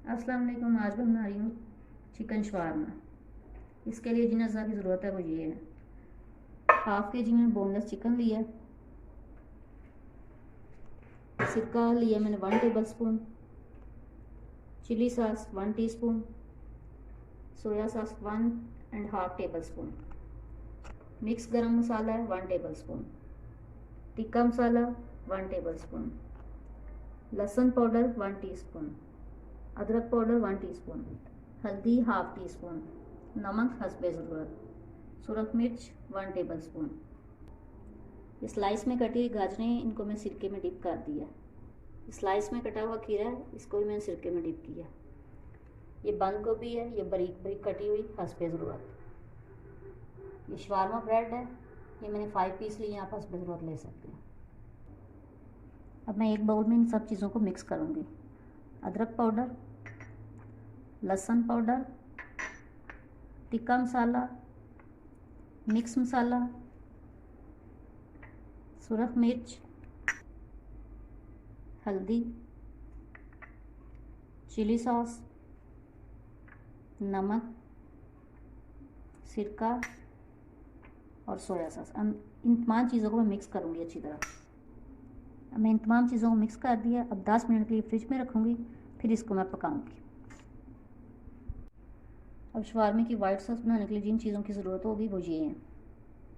अस्सलाम वालेकुम। आज मैं बना रही हूँ चिकन शवारमा। इसके लिए जिन अज़ा की ज़रूरत है वो ये है। हाफ़ के जी मैंने बोनलेस चिकन लिया है। सिरका लिया मैंने 1 tablespoon, chilli sauce 1 teaspoon, soya sauce 1.5 tablespoon, mix garam masala है 1 tablespoon, tikka masala 1 tablespoon, लहसुन पाउडर 1 टीस्पून, अदरक पाउडर 1 टीस्पून, हल्दी हाफ़ टी स्पून, नमक हस्बे ज़रूरत, सुरख मिर्च 1 टेबल स्पून। स्लाइस में कटी हुई गाजरें, इनको मैं सिरके में डिप कर दिया। स्लाइस में कटा हुआ खीरा है, इसको भी मैंने सिरके में डिप किया। ये बंद गोभी है, ये बारीक बारीक कटी हुई हस्बे ज़रूरत। ये शवारमा ब्रेड है, ये मैंने 5 पीस लिए, आप हस्बे ज़रूरत ले सकते हैं। अब मैं एक बाउल में इन सब चीज़ों को मिक्स करूँगी। अदरक पाउडर, लहसुन पाउडर, टिक्का मसाला, मिक्स मसाला, सुरख मिर्च, हल्दी, चिली सॉस, नमक, सिरका और सोया सॉस। इन तमाम चीज़ों को मैं मिक्स करूँगी अच्छी तरह। अब मैं इन तमाम चीज़ों को मिक्स कर दिया। अब 10 मिनट के लिए फ्रिज में रखूँगी, फिर इसको मैं पकाऊँगी। अब शवारमे की वाइट सॉस बनाने के लिए जिन चीज़ों की ज़रूरत होगी वो ये हैं।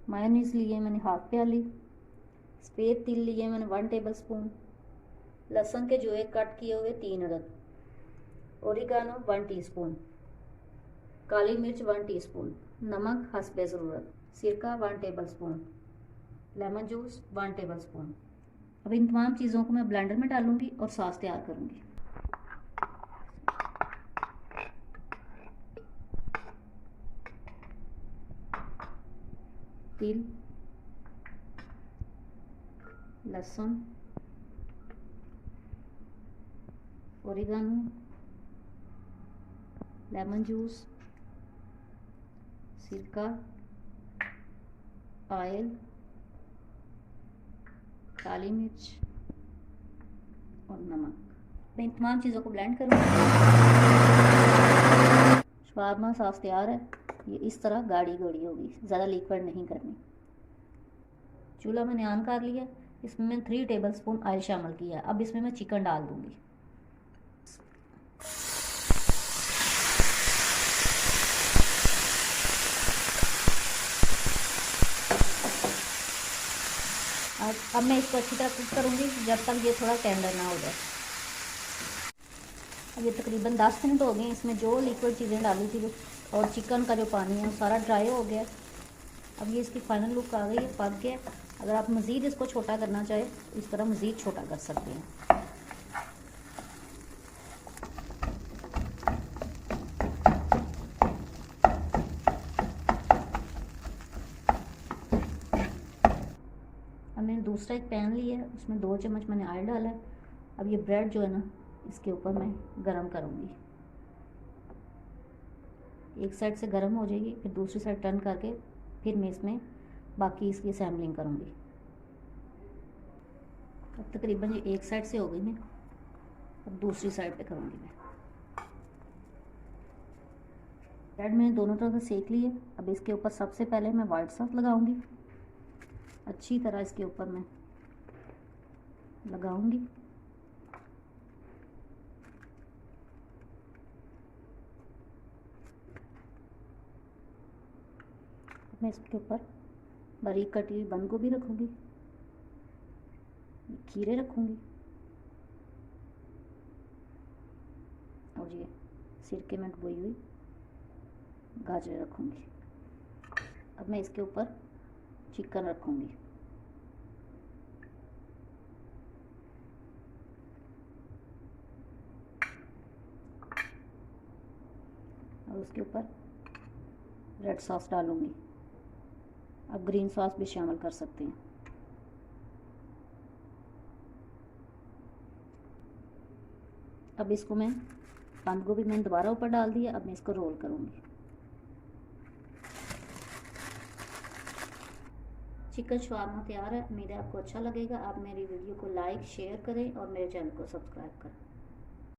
मायोनीज़ लिए मैंने हाफ़ प्याली, सफ़ेद तिल लिए मैंने 1 टेबल स्पून, लहसुन के जो एक कट किए हुए 3 अदद, ओरिगानो 1 टीस्पून, काली मिर्च 1 टीस्पून, नमक हस्बे ज़रूरत, सिरका 1 table spoon, lemon juice 1 table spoon. अब इन तमाम चीज़ों को मैं ब्लेंडर में डालूंगी और सॉस तैयार करूंगी। तिल, लहसुन, ओरिगानो, लेमन जूस, सिरका, ऑयल, काली मिर्च और नमक। मैं इन तमाम चीज़ों को ब्लेंड करूँगी। शवारमा सॉस तैयार है। ये इस तरह गाढ़ी गाढ़ी होगी, ज़्यादा लिक्विड नहीं करनी। चूल्हा मैंने ऑन कर लिया। इसमें मैंने 3 टेबल स्पून ऑयल शामिल किया। अब इसमें मैं चिकन डाल दूँगी। अब मैं इसको अच्छी तरह कुक करूँगी जब तक ये थोड़ा टेंडर ना हो जाए। अब ये तकरीबन 10 मिनट हो गए। इसमें जो लिक्विड चीज़ें डाली थी और चिकन का जो पानी है वो सारा ड्राई हो गया। अब ये इसकी फाइनल लुक आ गई है, पक गया। अगर आप मज़ीद इसको छोटा करना चाहें इस तरह मज़ीद छोटा कर सकते हैं। अब मैंने दूसरा एक पैन लिया है, उसमें 2 चम्मच मैंने ऑयल डाला है। अब ये ब्रेड जो है ना इसके ऊपर मैं गरम करूँगी। एक साइड से गरम हो जाएगी, फिर दूसरी साइड टर्न करके फिर मैं इसमें बाकी इसकी असेंबलिंग करूँगी। अब तकरीबन ये एक साइड से हो गई है, अब दूसरी साइड पे करूँगी मैं। ब्रेड मैंने दोनों तरफ से सेक लिए। अब इसके ऊपर सबसे पहले मैं वाइट सॉस लगाऊंगी। अच्छी तरह इसके ऊपर मैं लगाऊंगी। मैं इसके ऊपर बारीक कटी हुई बंद गोभी रखूँगी, खीरे रखूँगी और ये सिरके में डुबोई हुई गाजरें रखूँगी। अब मैं इसके ऊपर चिकन रखूँगी। और उसके ऊपर रेड सॉस डालूँगी। अब ग्रीन सॉस भी शामिल कर सकते हैं। अब इसको मैं बंद गोभी मैंने दोबारा ऊपर डाल दिया। अब मैं इसको रोल करूँगी। चिकन शवारमा तैयार है। उम्मीद है आपको अच्छा लगेगा। आप मेरी वीडियो को लाइक शेयर करें और मेरे चैनल को सब्सक्राइब करें।